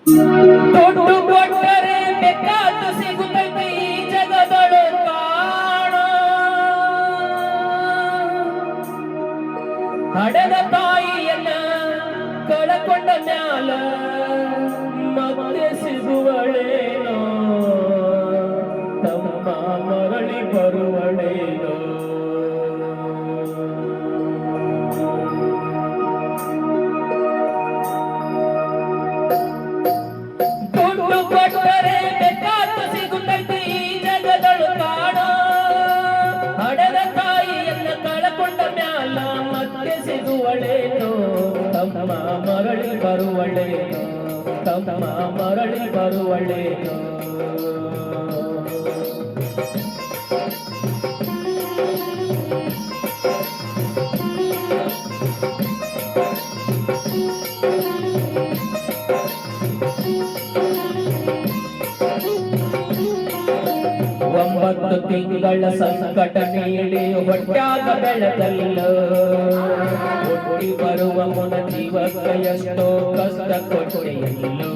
ದುಡ್ಡು ಕೊಟ್ಟರೆ ಬೇಕಾದ್ದು ಸಿಗುತ್ತೈತೆ ಈ ಜಗದೊಳು ಕಾಣ. ಹಡೆದ ತಾಯಿಯನ್ನ ಕಳಕೊಂಡ ಮ್ಯಾಲ ಮತ್ತೆ ಸಿಗುವಳೇನೋ, ತಮ್ಮ ಮರಳಿ ಬರುವಳೇನೋ. ದುಡ್ಡು ಕೊಟ್ಟರೆ ಬೇಕಾದ್ದು ಸಿಗುತ್ತೈತೆ ಈ ಜಗದಳು ಕಾಣ. ಹಡೆದ ತಾಯಿಯನ್ನ ಕಳಕೊಂಡ ಮ್ಯಾಲ ಮತ್ತೆ ಸಿಗುವಳೇನೋ, ತಮ್ಮ ಮರಳಿ ಬರುವಳೇನೋ, ತಮ್ಮ ಮರಳಿ ಬರುವಳೇನೋ. ಒಂಬತ್ತು ತಿಂಗಳ ಸಂಕಟ ನೀಡಿ ಹೊಟ್ಯಾಗ ಬೆಳೆದಲ್ಲ, ಹುಟ್ಟಿ ಬರುವ ಮುನ ಜೀವಕ್ಕೆ ಎಷ್ಟೋ ಕಷ್ಟ ಕೊಟ್ಟೆಯಲ್ಲೋ.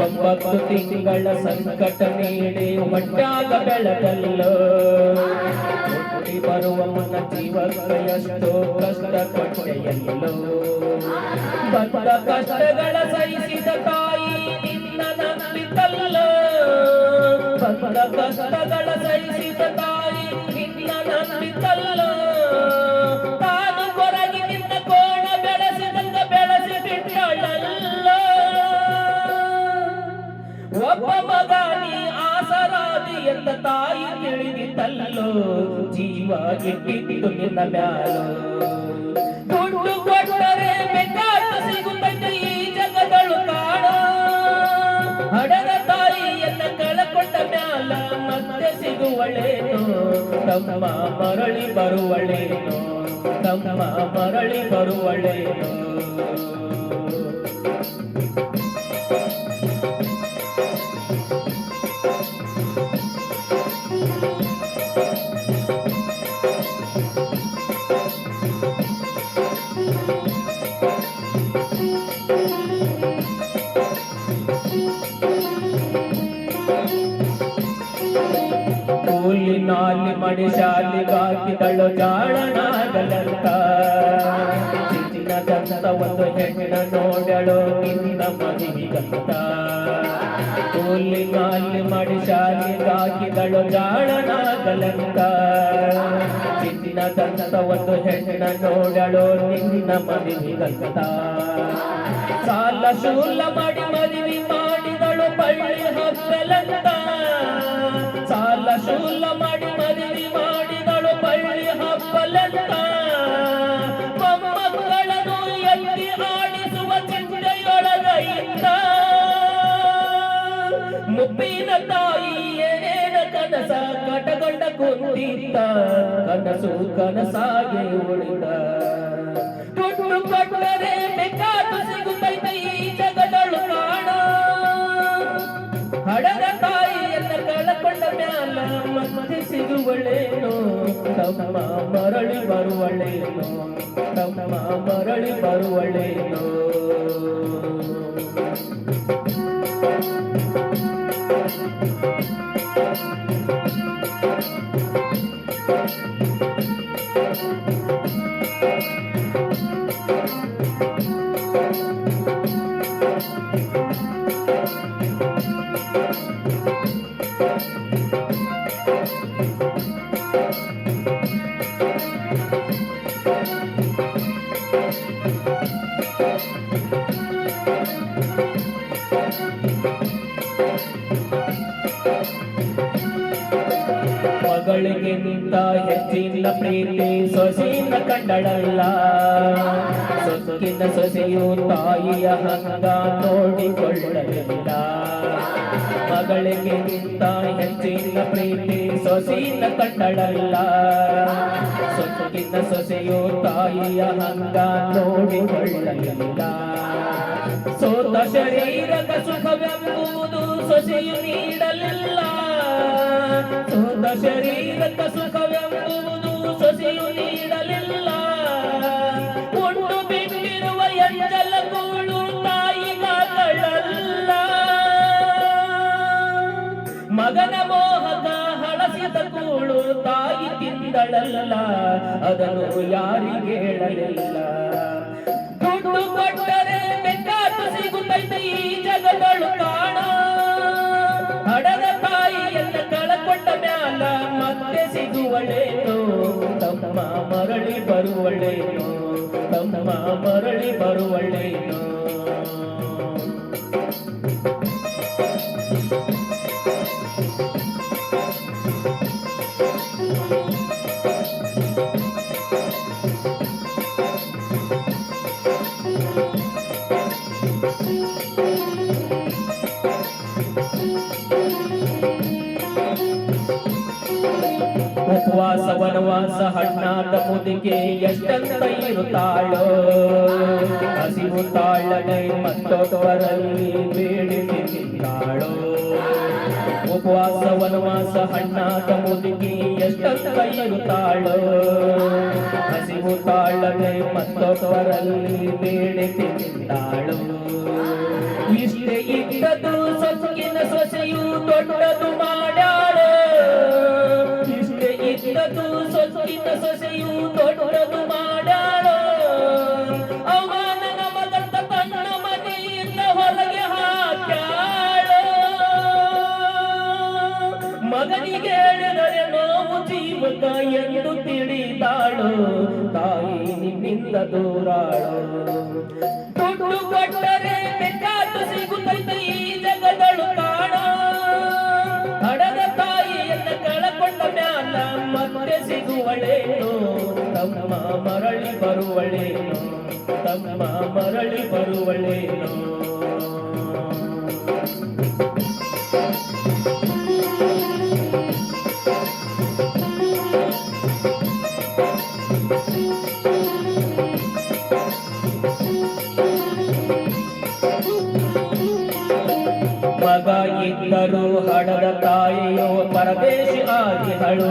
ಒಂಬತ್ತು ತಿಂಗಳ ಸಂಕಟ ನೀಡಿ ಹೊಟ್ಯಾಗ ಬೆಳೆದಲ್ಲ, ಹುಟ್ಟಿ ಬರುವ ಮುನ ಜೀವಕ್ಕೆ ಎಷ್ಟೋ ಕಷ್ಟ ಕೊಟ್ಟೆಯಲ್ಲೋ. ಬಂದ ಕಷ್ಟಗಳ ಸಹಿಸಿದ ತಾಯಿ ನಿನ್ನ ನಂಬಿತಲ್ಲ, ಬಂದ ಕಷ್ಟಗಳ ಸಹಿಸಿದ ತಾಯಿ ನಿನ್ನ ನಂಬಿತಲ್ಲ. ತಾನು ಹೊರಗಿ ನಿನ್ನ ಕೋಣ ಬೆಳೆಸಿದಂಗ ಬೆಳೆಸಿ ಬಿಟ್ಟಳಲ್ಲ. ಒಬ್ಬ ಮಗ ನೀ ಆಸರಾದಿ ಎಂದ ತಾಯಿ ತಿಳಿದಿತ್ತಲ್ಲೋ, ಜೀವ ಇಟ್ಟಿತ್ತು ನಿನ್ನ ಮ್ಯಾಲ. ದುಡ್ಡು ಕೊಟ್ಟರೆ ಬೇಕಾದ್ದು ಸಿಗುತ್ತೈತೆ ಈ ಜಗದಳು ಕಾಣ. ಹಡೆದ ತಾಯಿಯನ್ನ ಕಳಕೊಂಡ ಮ್ಯಾಲ ಮತ್ತೆ ಸಿಗುವಳೇನೋ, ತಮ್ಮ ಮರಳಿ ಬರುವಳೇನೋ, ತಮ್ಮ ಮರಳಿ ಬರುವಳೇನೋ. ಕೂಲಿನಾಲಿ ಮಡಿ ಶಾಲಿಗಾಕಿದಳು ಜಾಣನಾಗಲಂತ, ಚಿನ್ನದಂತ ಒಂದು ಹೆಣ್ಣ ನೋಡಳು ನಿನ್ನ ಮದುವಿಗಂತ. ಕೂಲಿನಾಲಿ ಮಡಿ ಶಾಲಿಗಾಕಿದಳು ಜಾಣನಾಗಲಂತ, ಚಿನ್ನದಂತ ಒಂದು ಹೆಣ್ಣ ನೋಡಳು ನಿನ್ನ ಮದುವಿಗಂತ. ಸಾಲ ಶೂಲ ಮಾಡಿ ಮದುವೆ ಮಾಡಿದಳು ಬಳ್ಳಿ ಹಬ್ಬಲಂತ, ಸಾಲ ಶೂಲ ಮಾಡಿ ಮದುವೆ ಮಾಡಿದಳು ಬಳ್ಳಿ ಹಬ್ಬಲಂತ. ಮೊಮ್ಮಕ್ಕಳನ್ನು ಎತ್ತಿ ಆಡಿಸುವ ಚಿಂತೆಯೊಳಗ ಇದ್ದ, ಮುಪ್ಪಿನ ತಾಯಿ ಏನೇನ ಕನಸ ಕಟಗೊಂಡ ಕುಂತಿದ್ದ, ಕನಸು ಕನಸಾಗೆ ಉಳಿದ. ದುಡ್ಡು ಕೊಟ್ಟರೆ ಬೇಕಾದ್ದು ಸಿಗುತ್ತೈತೆ ಈ ಜಗದಳು ಕಾಣ. ಹಡದ ತಾಯಿಯನ್ನ ಕಳಕೊಂಡ ಮ್ಯಾಲ ಮತ್ತೆ ಸಿಗುವಳೇನೋ, ತಮ್ಮ ಮರಳಿ ಬರುವಳೇನೋ, ತಮ್ಮ ಮರಳಿ ಬರುವಳೇನೋ. ಮಗಳಿಗಿಂತ ಹೆಚ್ಚಿನ ಪ್ರೀತಿ ಸೊಸೆನ ಕಂಡಳಲ್ಲ, ಸೊಕ್ಕಿನ ಸೊಸೆಯು ತಾಯಿಯ ಹಂಗ ನೋಡಿಕೊಳ್ಳಲಿಲ್ಲ. ಮಗಳಿಗಿಂತ ಹೆಚ್ಚಿನ ಪ್ರೀತಿ ಸೊಸೆನ ಕಂಡಳಲ್ಲ, ಸೊಕ್ಕಿನ ಸೊಸೆಯು ತಾಯಿಯ ಹಂಗ ನೋಡಿಕೊಳ್ಳಲಿಲ್ಲ. ಸೋತ ಶರೀರದ ಸುಖವೆಂಬುದು ಸೊಸೆಯು ನೀಡಲಿಲ್ಲ, ಸೋತ ಶರೀರದ ಸುಖವೆಂಬುದು ಸೊಸೆಯು ನೀಡಲಿಲ್ಲ. ಉಂಡು ಬಿಟ್ಟಿರುವ ಎಂಜಲ ಕೂಳು ತಾಯಿಗಾಗಳಲ್ಲ, ಮಾತುಗಳಲ್ಲ, ಅದನ್ನು ಯಾರಿಗೆ ಹೇಳಲಿಲ್ಲ. ದುಡ್ಡು ಕೊಟ್ಟರೆ ಬೇಕಾದ್ದು ಸಿಗುತ್ತೈತೆ ಈ ಜಗದಳು ಕಾಣ. ಹಡದ ತಾಯಿಯನ್ನ ಕಳಕೊಂಡ ಮ್ಯಾಲ ಮತ್ತೆ ಸಿಗುವಳೇನೋ, ತಮ್ಮ ಮರಳಿ ಬರುವಳೇನೋ, ತಮ್ಮ ಮರಳಿ ಬರುವಳೇನೋ. ಉಪವಾಸ ವನವಾಸ ಹಣ್ಣಾದ ಮುದಿಗೆ ಎಷ್ಟಂತ ಇರುತ್ತಾಳೋ, ಹಸಿವು ತಾಳನೆ ಮತ್ತೊಬ್ಬರಲ್ಲಿ ಬೇಡಿ ತಿಂತಾಳೋ. ಉಪವಾಸ ವನವಾಸ ಹಣ್ಣಾದ ಮುದಿಗೆ ಎಷ್ಟಂತ ಇರುತ್ತಾಳೋ, ಹಸಿವು ತಾಳನೆ ಮತ್ತೊಬ್ಬರಲ್ಲಿ ಬೇಡಿ ತಿಂತಾಳೋ. ಇಷ್ಟೇ ಇದ್ದದು ಸೊಸಗಿನ ಸೊಸೆಯು ದೊಡ್ಡದು ಮಾಡ್ಯಾಳೋ, ಇದ್ದದು ಸೊಸಗಿನ ಸೊಸೆಯು ದೊಡ್ಡದು ಮಾಡ್ಯಾಳೋ. ಅವಮಾನ ನಮಗಂತ ತನ್ನ ಮನೆಯಿಂದ ಹೊರಗೆ ಹಾಕ್ಯಾಳೋ. ಮಗನಿಗೆ ಹೇಳಿದರೆ ನೋವು ಜೀವಕ ಎಂದು ತಿಳಿದಾಳೋ, ತಾಯಿ ನಿನ್ನಿಂದ ದೂರಾಳೋ. ದುಡ್ಡು ಕೊಟ್ಟರೆ ಬೇಕಾದ್ದು ಸಿಗುತ್ತೈತೆ ಈ ಜಗದಳು ಕಾಣ. ಹಡದ ತಾಯಿಯನ್ನ ಕಳಕೊಂಡ ಮ್ಯಾಲ ಮತ್ತೆ ಸಿಗುವಳೇನೋ, ತಮ್ಮ ಮರಳಿ ಬರುವಳೇನೋ, ತಮ್ಮ ಮರಳಿ ಬರುವಳೇನೋ. ಮಗ ಇದ್ದರೂ ಹಡದ ತಾಯಿಯೋ ಪರದೇಶಿ ಆಗಿಹಳು.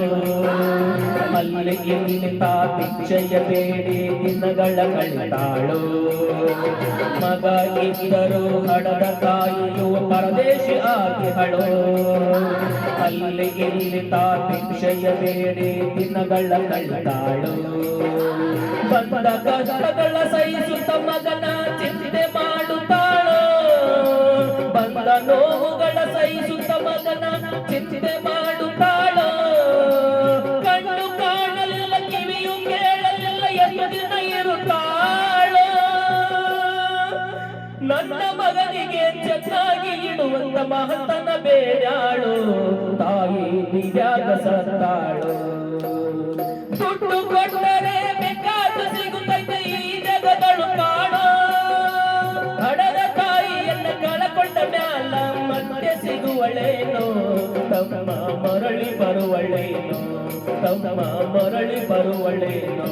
ಅಲ್ಲಿ ಇಲ್ಲಿ ತಾ ಭಿಕ್ಷೆಯ ಬೇಡಿ ದಿನಗಳ ಕಳಿತಾಳು. ಮಗ ಇದ್ದರೂ ಹಡದ ತಾಯಿಯೋ ಪರದೇಶಿ ಆಗಿಹಳು. ಅಲ್ಲಿ ಇಲ್ಲಿ ತಾ ಭಿಕ್ಷೆಯ ಬೇಡಿ ದಿನಗಳ ಕಳಿತಾಳು. ಬಂದ ಕಷ್ಟಗಳ ಸಹಿಸುತ್ತ ಮಗನ ಚಿಂತೆ ಮಾಡುತ್ತಾಳೋ, ಬಂದ ನೋವುಗಳ ಸಹಿಸುತ್ತ ಮಗನ ಚಿಂತೆ ಮಾಡುತ್ತಾಳೋ. ಕಣ್ಣು ಕಾಣಲಿಲ್ಲ, ಕಿವಿಯು ಕೇಳಲಿಲ್ಲ, ಎಷ್ಟು ದಿನ ಇರುತ್ತಾಳೋ. ನನ್ನ ಮಗನಿಗೆ ಚೆನ್ನಾಗಿ ಇಡುವಂತ ಮಹತನ ಬೇಡಾಳು, ತಾಯಿ ನಿಜಾಗ ಸತ್ತಾಳು. ದುಡ್ಡು ಕೊಟ್ಟರೆ ಬೇಕಾದ್ದು ಸಿಗುತ್ತೈತೆ ಈ ಜಗದಳು ಕಾಣ. ಹಡದ ತಾಯಿಯನ್ನ ಕಳಕೊಂಡ ಮ್ಯಾಲ ಮತ್ತೆ ಸಿಗುವಳೇನೋ, ತಮ್ಮ ಮರಳಿ ಬರುವಳೇನೋ, ತಮ್ಮ ಮರಳಿ ಬರುವಳೇನೋ.